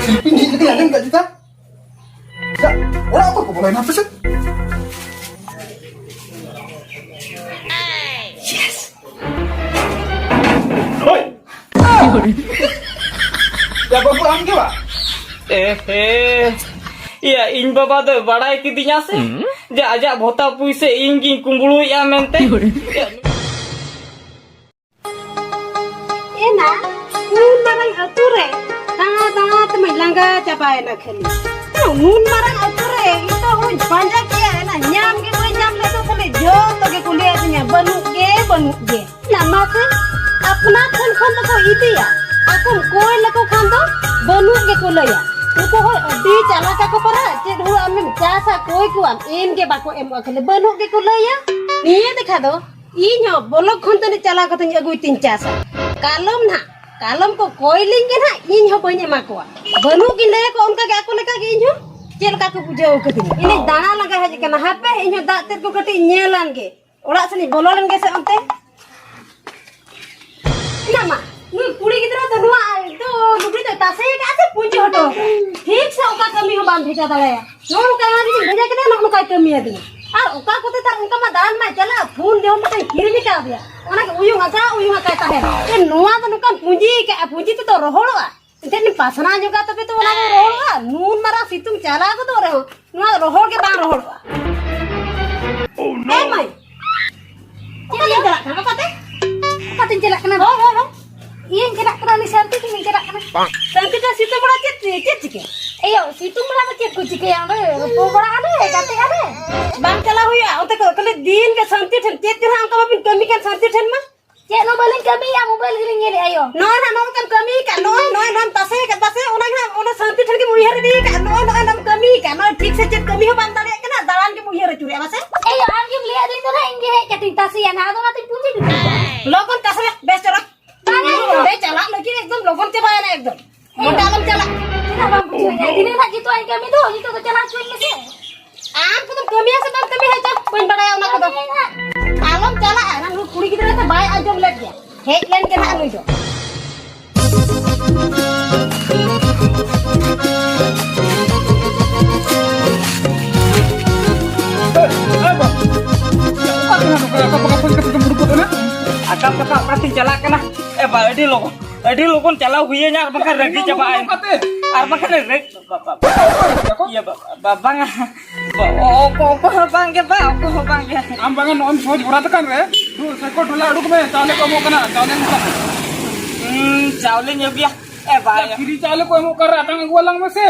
Silpin di ada enggak kita? Ya, orang apa kok boleh nafas sih? Yes. Oi. Ya bapak am ke ba? Ya इन बाबा तो बड़ा की दिया से जा आजा भोता पुइसे इंगी कुंबलु या मेंते Ena, ngun marang ature, tanga temen langga capai nak kali. Ngun marang ature, itu hun banyak ya, na nyam ke boy nyam le to kali jo to ke kuliah nya banu ge. Nama se, apna khon to ko iti ya. Aku koi le ko khan to banu ge kuliah. Uko ho di chala ka ko para, ced hu amin jasa koi kuan in ge bako em kali banu ge kuliah. Niye dekha do, inyo bolok khon to ni chala ka to agui tin jasa. Kalom ko koiling ke na inyo banyak makwa banu gile ko unka ke aku leka ke inyo cel ka ko bujau ke tin ini dana laga haji kana hape inyo dak ter ko kati nyelan ke orak sini bololan ke se onte nama nu kuri gidra to nuwa to dukri to tase ke ase punji hoto ठीक से ओका कमी हो बांध भेजा दड़े no का मारी भेजा के ना का कमी है আর ওকা কোতে তার উনকা মা দান মা চলা ফোন দেও মতে কিরমি কা দিয়া ওনা কে উয়ুং কা তাহে এ নোয়া তো নুকা পুঁজি তো রহড়া তেনি পাসনা জগা তবে তো ওনা রহড়া নুন মারা সিতুম চালা কো তো রহ নোয়া রহড় के बांग রহড়া ও নো এ মাই ওকা চলা না পাতে চলা না ro iya gerak kena ni santi ni gerak kena santi dah situ bड़ा cek cek ayo situ bड़ा cek कुछ के yang po bड़ा ada kate ada bang cala huya ote ko kale din ke santi then cek kena angka bin kami kan santi then mah cek no balik kami ya mobile gini ngeli ayo no kan kami kan no tase ona santi then ke muhir di kan no kami kan no ठीक से cek kami ho bang tale kena dalan ke muhir curi apa sih ayo angge lihat itu lah ingge cek tase ya na do mate punji logon tase best orang Udah calak lagi एकदम लोगों के बारे में एकदम dalam calak kita bang punya ini lagi tuh ayam kami tuh itu calak cuy ni sih aku tuh kami asal kami aja pun pada yang nak tuh alam calak anak lu kuri kita tu baik aja melihat dia headline kena anu itu akap pasti calak kena ba adi logon cala huye nya makan regi coba ar makan reg iya bang ko bang ke ba ko bang ke am bangan on soj berat kan re tu seko ढोला अड़ुक में चावले को मोकना चावले मुका चावले nya ba free चावले को मोकर आतंग गुवाlang में से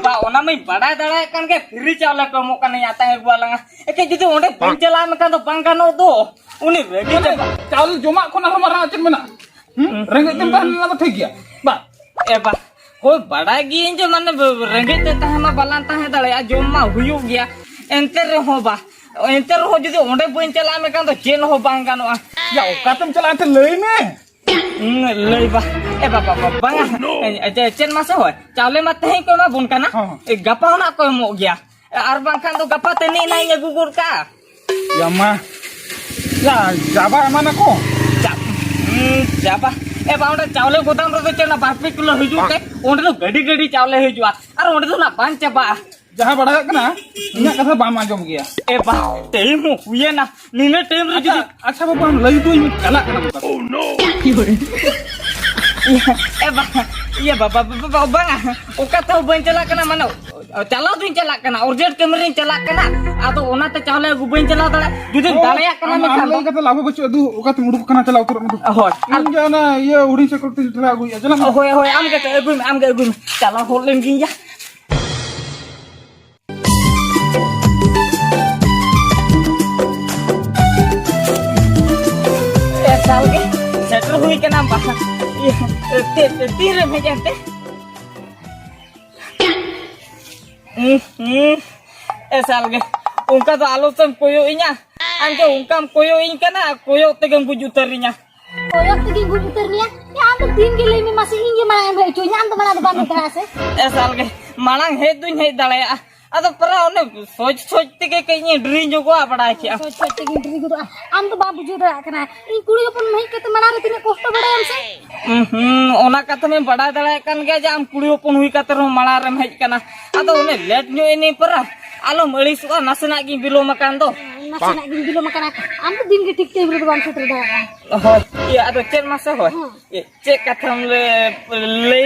ba ona mai bada dara kan ke free चावले को मोकना nya atang guwalang ke judi onde bang cala mekan to bang kano to uni regi चावल जमा को ना हमारा आचन में ना रंगे तुम kan ना ठीक गया बा ba कोई बड़ा गी जो माने रंगे ते मा बालान ताहे दड़े जम मा हुयु गया एंते रहो जदी ओंडे बइन चला में कान तो चेन हो बांग गानो या ओका तुम चला ते लई में लई बा बांगा चेन मासे होय चावले मा तहे को मा बुन काना गपा ना को मो गया आर बांग खान तो गपा तनी नाई गुगुर का या मा या जाबा mana ko जाबा बाउंडे चावले गोदाम रे चेना 5 किलो हिजु के ओंडे तो गडी चावले हिजुआ अर ओंडे तो ना पान चबा जहां बड़ा कना इना कथा बाम आजम गया बा टाइम हुए ना नीने टाइम रे जदी अच्छा बाबा हम लई तो चला कना ओ नो बा ये बाबा बांगा ओका तो बन चला कना मानो चला दुन चला कना अर्जेंट कैमरे चला कना आदो ओना ते चावले गुबइन चला दड़ा जुदी दालया कना में खान कथा लाभ बच्चो दु ओका तुम उडुक कना चला उतर मत होय हम जाना ये उड़ी से करते चला गई चला होय आम के एगुम चला होलेन गिया साल के सेटर हुई के नाम बा तीर में जानते साल के उनका तो आलोचन कोयो इnya anke ungkam koyo ing kana koyo tegam bujuterinya koyo tegam bujuterinya ya am दिन के लिए masih ingin mana yang cunya am mana depan terase साल के मांग हे दुन हे दड़े Ada pernah one soch tege kayaknya dream juga bada kia. सोच सोच के इंटरव्यू को आम तो बाबू जो रहा करना इन कुड़ी अपन नहीं के मना रहे तीने कष्ट बड़ा हमसे ona kata me bada dala kan gaya jam kuri opon hui kata ro mala rem hej kana ado one let nyo ini pera alo meli suka nasena gi bilo makan to नसे ना दिन below मकाना आम तो दिन के ठीक टे बिलो बाम सुतर दा oh iya ado cek masa hoy cek kata le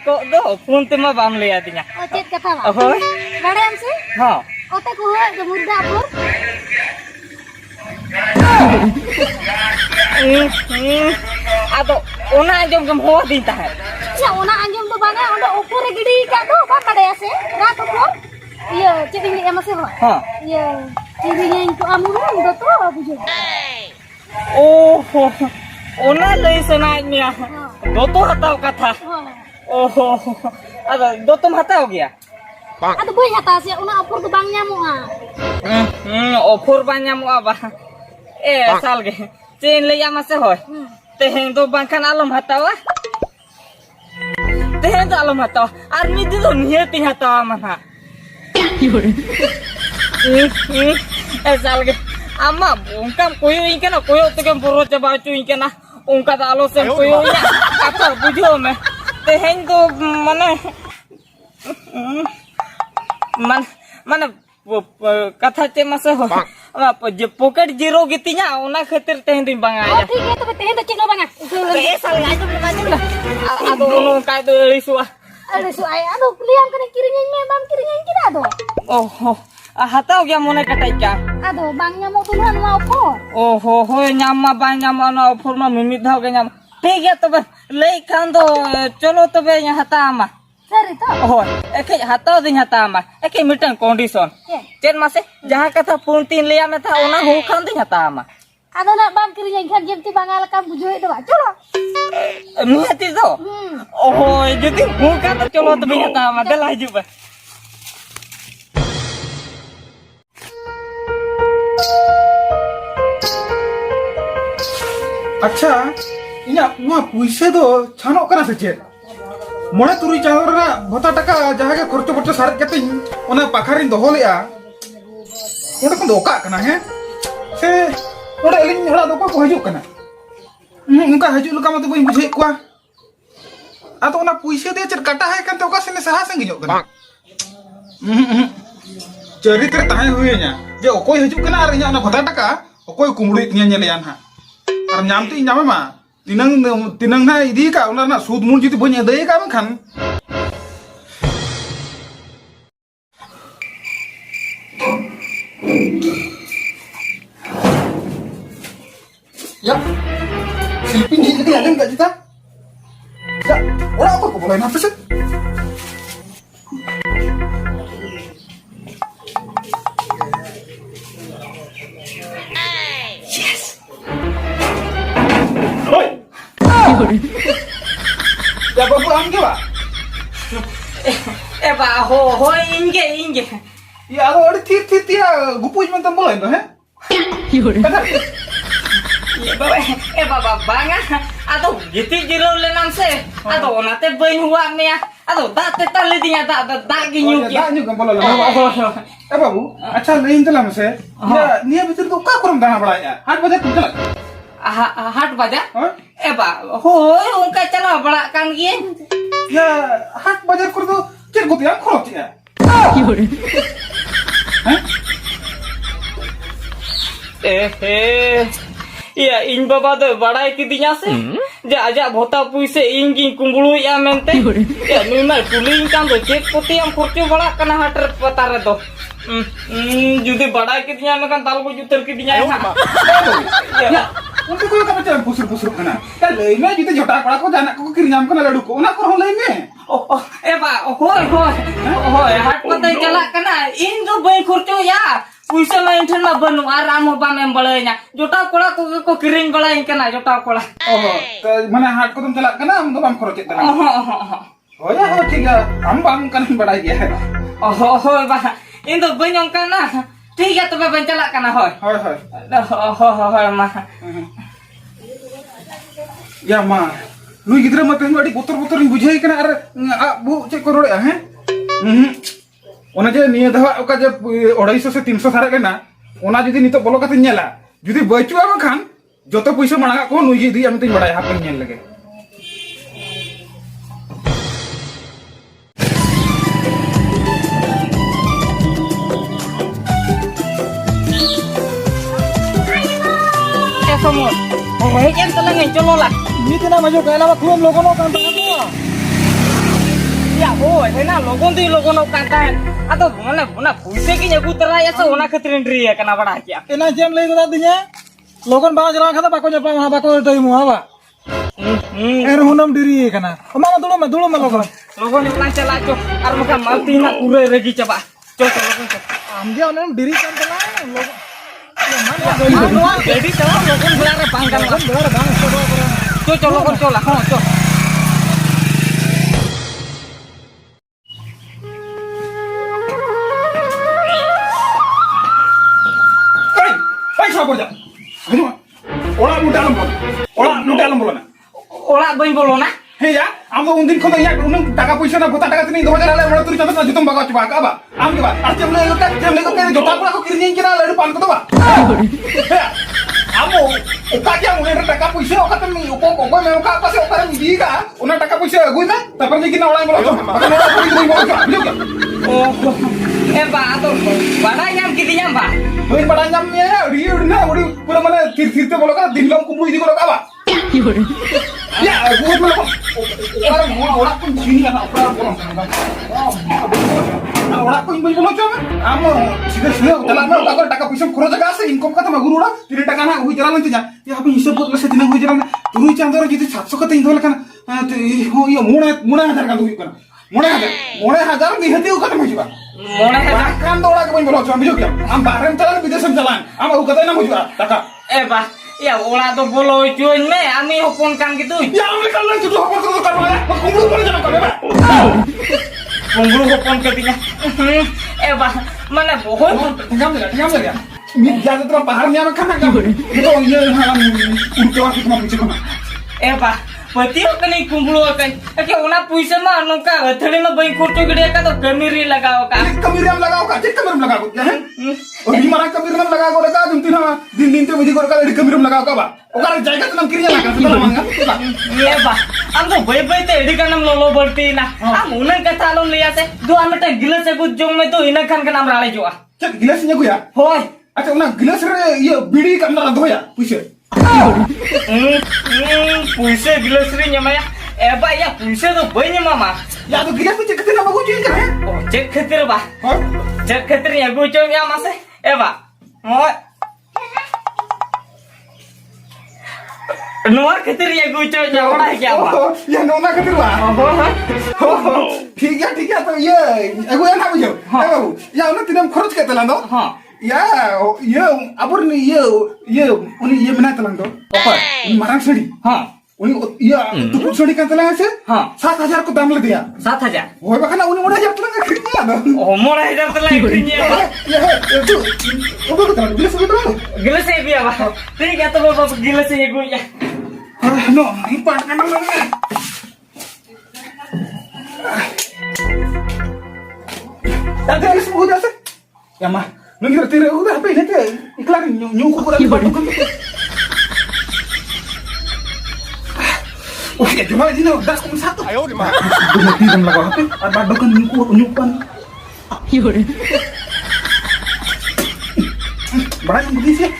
ko do pun te ma bam le adinya ओ चेत कथा बा hoy बड़े हमसे ha ओते को है जो मुर्दा पर ado ona anjom gam ho din ta hai या ओना अंजम तो बाने ओंडे ऊपर गिडी का दो बा बड़े से रात ऊपर ये चेविंग एम से हो ha ये चेविंग इनको अमुन दो तो बुझो oh ona le senai nia do to hatau kata oh ada do to hatau gya ada boy hata se ओना ऊपर तो बांग ᱧᱟᱢᱚᱜᱼᱟ offer ba ᱧᱟᱢᱚᱜᱼᱟ ba sal ge chen le ya mase hoy teheng do bangkan alom hatawa teheng do alom hatawa ar mi di do nieti hatawa mana sal ge ama ungkam koyo ingkana koyo tegem boro coba cu ingkana ungka da alo sem koyo nya apa bujo me teheng do mana mana kata चे मसे हो जे pocket zero गितिnya ona khatir teh din bang oh aja ठीक है तो तेहे तो चलो बांगा sal aja ado no kai do risua अरे सो आया तो लियाम कने किरिंग में बाम किरिंग किरा दो oh hatau gya mone katai ka आदो बांग ᱧᱟᱢᱚᱜ तो ना मा को oh ho nyam ma ba nyam na offer ma mimit dhau ge nyam ठीक है तो lei khan do cholo to be nya hata ma सरी तो oh eke hatau din hata ma eke mitan condition chen mase jaha katha pun tin leya me tha ona ho khan din hata ma आदो ना balm किरिंग Khan जेमती बांगा लका बुझो दो चलो नियति do oh jadi hu kata cholo to be hata ma dela hiju ba अच्छा इना मा पुइसे दो छानो करा से चेत मोने तुरी चांदो रा भता टका जहा के खर्चो बच्चो सारे केते ओना पाखारिन दोहो लेया ओडे को दोका कना है से ओडे एलिन हड़ा दोको को हजु कना उनका हजु लका मते बई बुझे कोआ आ तो ओना पुइसे दे चर काटा है कन तो ओका सेने सहा संग जो कना चरित्र ताहे हुए nya जे ओकोय हजु कना आर इना ओना भता टका ओकोय कुमड़ी तिया नेलियान हा आर नामती नामे मा tinang na idi ka ona na sud mun jiti bonya dei ka kan ya silpin di jadi ada enggak kita ya orang apa kok boleh nafas ya babu angge ba ba ho inge ya ado ade tir tia gupuj mentam boleh no he baba banga ado giti jiro le namse ado onate bain huwa me ado da te tali dinya da ginyu ya da nyu gambol la babu acha lein telam se ya nia bitir to ka kurum dana bada ya hat bajar tu chala हाट बाजा बा हो उनका चला बड़ा कान गे ya hat bajar kur to cer gotia khorot ya iya इन बाबा दो बड़ा की दिया से जे आजा भोता पुइसे इन की कुंबलु या मेनते या नुमा कुलिंग कान दो चेक पोती हम खर्चो बड़ा कना हटर पता रे दो जुदी बड़ा की दिया में कान ताल को जुतर की दिया ya untuk ko ka macam pusur kana ka lei me jite jota pala ko jana ko kirinyam kana ladu ko ona ko lei me oh ba hoy हाट पता चला कना इन जो बई खर्चो या पुइसा लाइन ठन मा बनु आराम बा में बळे냐 जोटा कोला को किरिंग बळाई कना जोटा कोला तो माने हाट को तुम चला kana हम तो बम खरोच तना हो या हो ठीक है हम बम कन बड़ा गया होय बा इन तो बई कना ठीक है तो बन चला कना होय होय मा ya ma lu gidra mate adu botor botor buझे kana ar bu che ko rode he ओना जे निये दहा ओका जे 250 से 300 सारे लेना ओना जुदी नितो बोलो कते नेला जुदी बचुआ बखान जतो पैसा मांगा को नुई दी हम तिन बड़ाय हापन नेल लगे Semua. Oh, hejan telang yang colo lah. Ni tina maju kaya nama kuam logo no kanta kan Ya, oh, hena logon tu logon nak kata. Atau mana puisi kini aku terai asa ona ketrin diri ya kenapa dah kia. ina jam lagi kata dinya logon bawa jalan kata bako nyapa mah bako dari muha ba hunam diri kana mama dulu ma logon Logon yang lancar lah cok. Armakan mati nak kure lagi coba. Cok logon cok. dia onam diri kan telah logon Jadi coba logon belar bangkang lah. belar bang Cok logon cok lah. Cok. Hey, siapa aja? Ayo, orang lu dalam bola na. Olah bayi bolona. Hei ya, am तो उन दिन खोदा या उन टाका पैसा ना गोता टाका तनी 2000 ले मोर तुरी चंदा जुतम बागा चबा का बा आम के बा आरचम ले जोता पुरा को किरनी किना लड़ू पान को तो बा आमो ओका क्या मोने टाका पैसा ओका तनी ओको ओको में ओका पासे ओका रे दी का उना टाका पैसा गुई ना तपर जी किना ओला बोलो बाका नोड़ा पुरी पुरी बोलो बुझो क्या Oh, atau bada yang kita yang ba. होई बड़ा जम ने री ना ओडी पूरा माने तीर ते बोलो का दिन लम कुमुई दी बोलो का बा ya gue belum orang orang pun sini kan orang pun belum coba amo sudah jalan mau takut taka pisau kurang jaga sih income kata mah guru lah tidak taka nak gue jalan nantinya ya apa hisap buat lesnya tidak gue jalan turun candor jadi 700 kata itu kan oh iya muna hajar kan tuh kan muna hajar nih hati ukat mah juga Mona hajar kan tuh orang belum coba bijak ya am bareng jalan biasa jalan am ukat aja nama juga taka ba. Ya olah tu bolo cuy me, ami hopon kan gitu. ya am kalau itu apa kalau kan mana kumpul boleh jalan kan ya Kumpul hopon ketinya. Ba, mana bohong? Tinggal ya. Ini jangan terlalu paharnya makan kan. Itu iya halam untuk aku cuma bisa mana. Ba, betul kan ini kumpul kan. Oke, una puisa mah nungka, theli mah bayi kurto gede ka to kamiri lagao ka. Kamiram lagao ka, cek kamiram lagao ya. Oh di mana kamiram lagao ka jumti na din tuh mesti kor ka di kamiram lagao ka ba. Okar jaga tuh nam kirinya lagao tuh mangga. Iya ba, am to bayi te edi kanam lolo berti na. Am unan kata lo lihat se, do am ta gilas aku jong me to ina kan kanam rale joa. Cek gelasnya gue ya. Hoi. Acha una gelas re iya bidi kamna rado ya. Puisi. Puisi gilas ri nyamaya. Ba ya puisi to bayi mama. Ya tuh gelas tuh cek ketin apa gue kan ya. Oh, cek khatir ba. Oh. Cek khatir ya gue coba ya mas ba. Hoi. Nuar khatir ya gue coba ya orang क्या ba. Ya nona ketin lah. ठीक है तो ये एगो ना बुझो बाबू या उन्हें तिनम खर्च के तलान दो हां या ये अबर ने ये उन्हें ये बना तलान दो ऊपर मारन सड़ी हां उन्हें ये तो कुछ सड़ी का तलान से हां 7000 को दाम ले दिया 7000 वो बखना उन्हें 1000 तलान खरीदया ना oh mulai dari telah istrinya ये itu वो तो तलान बिल से तो gila saya biar ba ठीक है तो बाबा gila saya gue ya no ini part kan ना Tadi habis udah sih. Ya mah, lu ngerti udah apa ini teh? Iklan nyungku kurang di batu kan. Oh ya cuma ini udah kom satu. Ayo di mana? Udah tidak melakukan apa? Ada kan nyupan. Berani begitu sih.